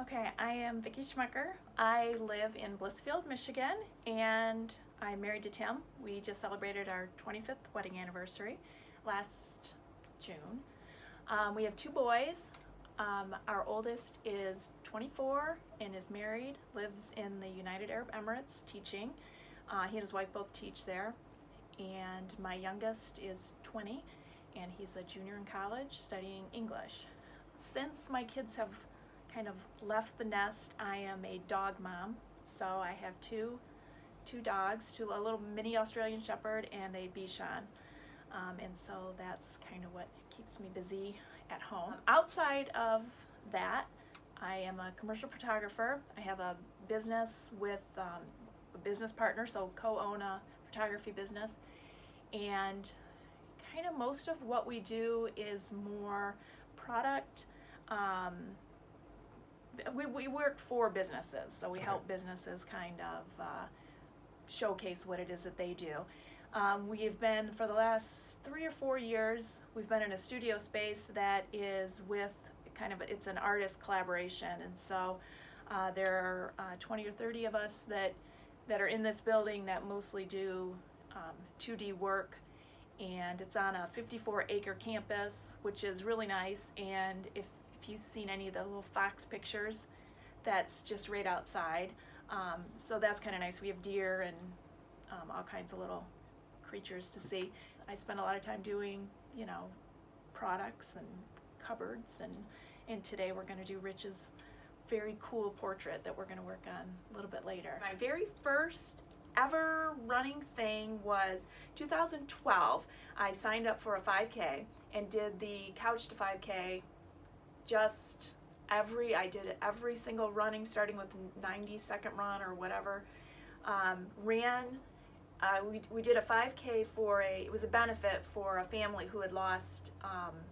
Okay, I am Vicki Schmucker. I live in Blissfield, Michigan, and I'm married to Tim. We just celebrated our 25th wedding anniversary last June. We have two boys. Our oldest is 24 and is married, lives in the United Arab Emirates teaching. He and his wife both teach there. And my youngest is 20 and he's a junior in college studying English. Since my kids have kind of left the nest, I am a dog mom. So I have two dogs, a little mini Australian Shepherd and a Bichon. And so that's kind of what keeps me busy at home. Outside of that, I am a commercial photographer. I have a business with a business partner, so co-own a photography business. And kind of most of what we do is more product. We work for businesses, so we help businesses kind of showcase what it is that they do. We've been, for the last 3 or 4 years, we've been in a studio space that is with kind of, it's an artist collaboration, and so there are 20 or 30 of us that are in this building that mostly do 2D work, and it's on a 54-acre campus, which is really nice. And if you've seen any of the little fox pictures, that's just right outside. So that's kind of nice. We have deer and all kinds of little creatures to see. I spend a lot of time doing, products and cupboards, and today we're going to do Rich's very cool portrait that we're going to work on a little bit later. My very first ever running thing was 2012. I signed up for a 5K and did the Couch to 5K. I did every single running, starting with 90-second run or whatever. We did a 5K it was a benefit for a family who had lost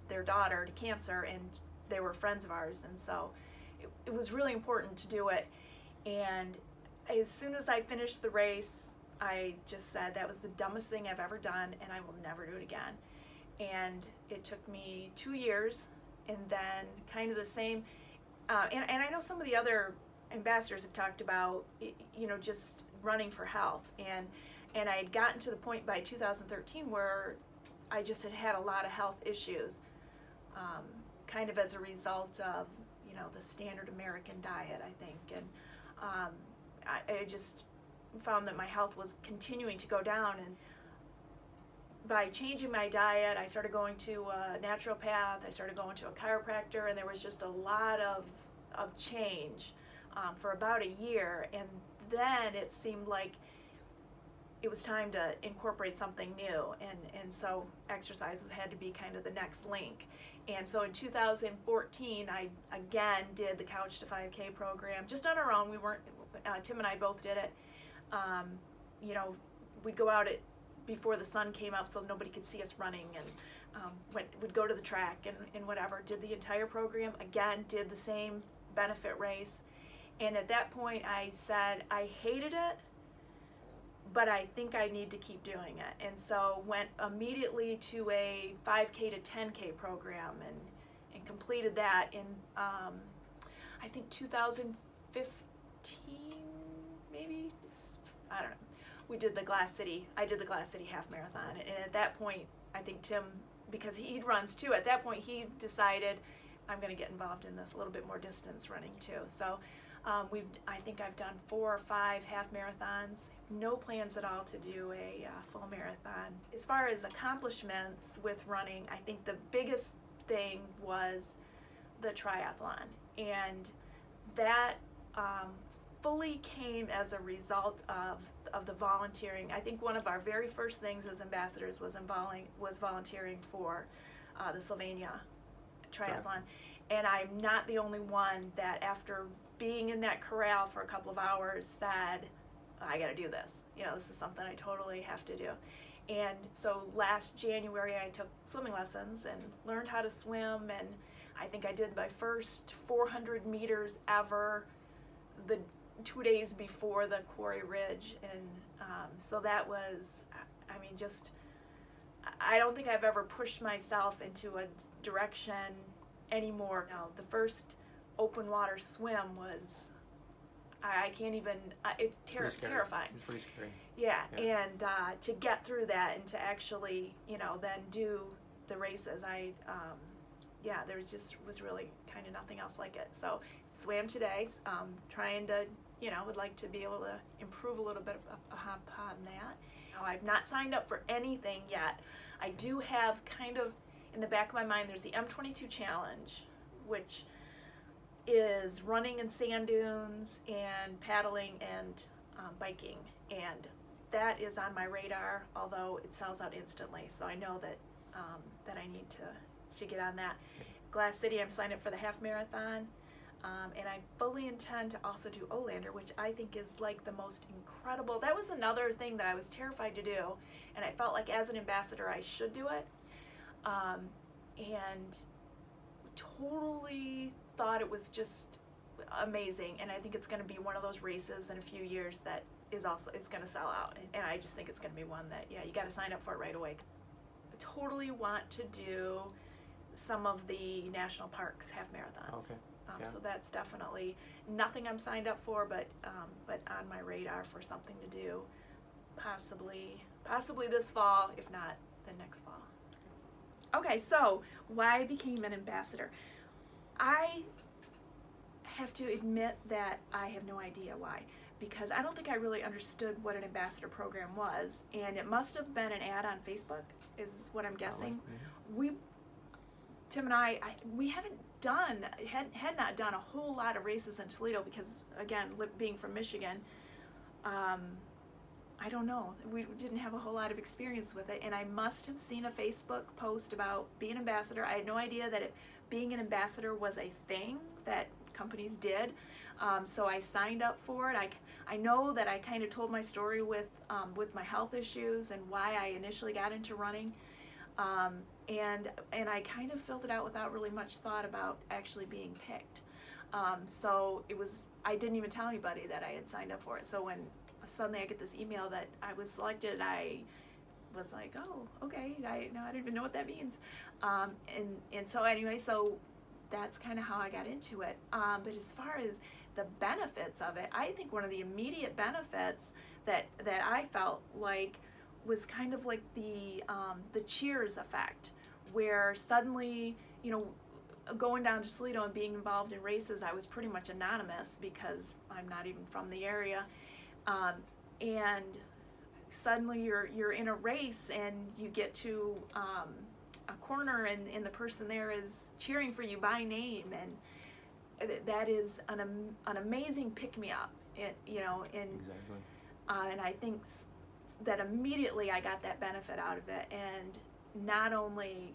their daughter to cancer, and they were friends of ours, and so it was really important to do it. And as soon as I finished the race, I just said that was the dumbest thing I've ever done, and I will never do it again. And it took me 2 years, and then kind of the same, and I know some of the other ambassadors have talked about, just running for health, and I had gotten to the point by 2013 where I just had a lot of health issues, kind of as a result of, the standard American diet, I think, and I just found that my health was continuing to go down. And by changing my diet, I started going to a naturopath, I started going to a chiropractor, and there was just a lot of change for about a year. And then it seemed like it was time to incorporate something new, and so exercise had to be kind of the next link. And so in 2014, I again did the Couch to 5K program, just on our own. We weren't, Tim and I both did it. We'd go out before the sun came up so nobody could see us running, and would go to the track and whatever. Did the entire program, again, did the same benefit race. And at that point I said I hated it, but I think I need to keep doing it. And so went immediately to a 5K to 10K program and completed that in, I think 2015, maybe, I don't know. We did the I did the Glass City half marathon. And at that point, I think Tim, because he runs too, at that point he decided I'm gonna get involved in this a little bit more distance running too. So I think I've done 4 or 5 half marathons. No plans at all to do a full marathon. As far as accomplishments with running, I think the biggest thing was the triathlon, and that fully came as a result of the volunteering. I think one of our very first things as ambassadors was volunteering for the Slovenia triathlon. Right. And I'm not the only one that, after being in that corral for a couple of hours, said, I gotta do this. This is something I totally have to do. And so last January I took swimming lessons and learned how to swim, and I think I did my first 400 meters ever the 2 days before the Quarry Ridge. And so that was, I don't think I've ever pushed myself into a direction anymore. No, the first open water swim was, I can't even, it's terrifying. It's pretty scary. Yeah, and to get through that and to actually, then do the races, there was really kind of nothing else like it. So swam today, trying to, would like to be able to improve a little bit upon that. Now, I've not signed up for anything yet. I do have kind of in the back of my mind, there's the M22 Challenge, which is running in sand dunes and paddling and biking, and that is on my radar, although it sells out instantly, so I know that that I need to get on that. Glass City, I'm signed up for the half marathon, and I fully intend to also do Olander, which I think is like the most incredible. That was another thing that I was terrified to do, and I felt like as an ambassador I should do it, and totally thought it was just amazing, and I think it's going to be one of those races in a few years that is also, it's going to sell out, and I just think it's going to be one that, you got to sign up for it right away. I totally want to do some of the national parks half marathons. Okay. So that's definitely nothing I'm signed up for, but on my radar for something to do, possibly this fall, if not the next fall. Okay, so why I became an ambassador. I have to admit that I have no idea why, because I don't think I really understood what an ambassador program was, and it must have been an ad on Facebook, is what I'm guessing. Tim and I had not done a whole lot of races in Toledo because, again, being from Michigan, I don't know, we didn't have a whole lot of experience with it, and I must have seen a Facebook post about being an ambassador. I had no idea that being an ambassador was a thing that companies did, so I signed up for it. I know that I kind of told my story with my health issues and why I initially got into running, and I kind of filled it out without really much thought about actually being picked. So I didn't even tell anybody that I had signed up for it. So when suddenly I get this email that I was selected, I was like, oh, okay, I didn't even know what that means. And so anyway, so that's kind of how I got into it. But as far as the benefits of it, I think one of the immediate benefits that I felt like was kind of like the Cheers effect, where suddenly, going down to Toledo and being involved in races, I was pretty much anonymous because I'm not even from the area. And suddenly you're in a race and you get to a corner and the person there is cheering for you by name, and that is an amazing pick-me-up. Exactly. And I think that immediately I got that benefit out of it, and not only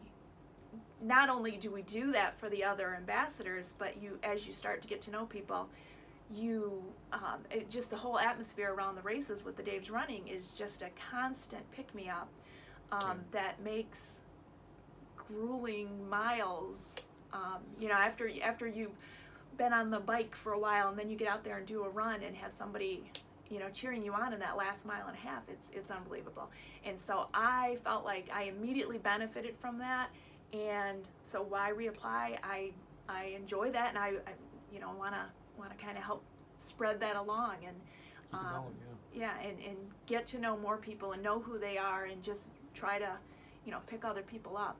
do we do that for the other ambassadors, but as you start to get to know people, just the whole atmosphere around the races with the Dave's Running is just a constant pick-me-up that makes grueling miles, after you've been on the bike for a while and then you get out there and do a run and have somebody cheering you on in that last mile and a half, it's unbelievable. And so I felt like I immediately benefited from that, and so why reapply? I enjoy that, and I want to kind of help spread that along, and and get to know more people and know who they are, and just try to pick other people up.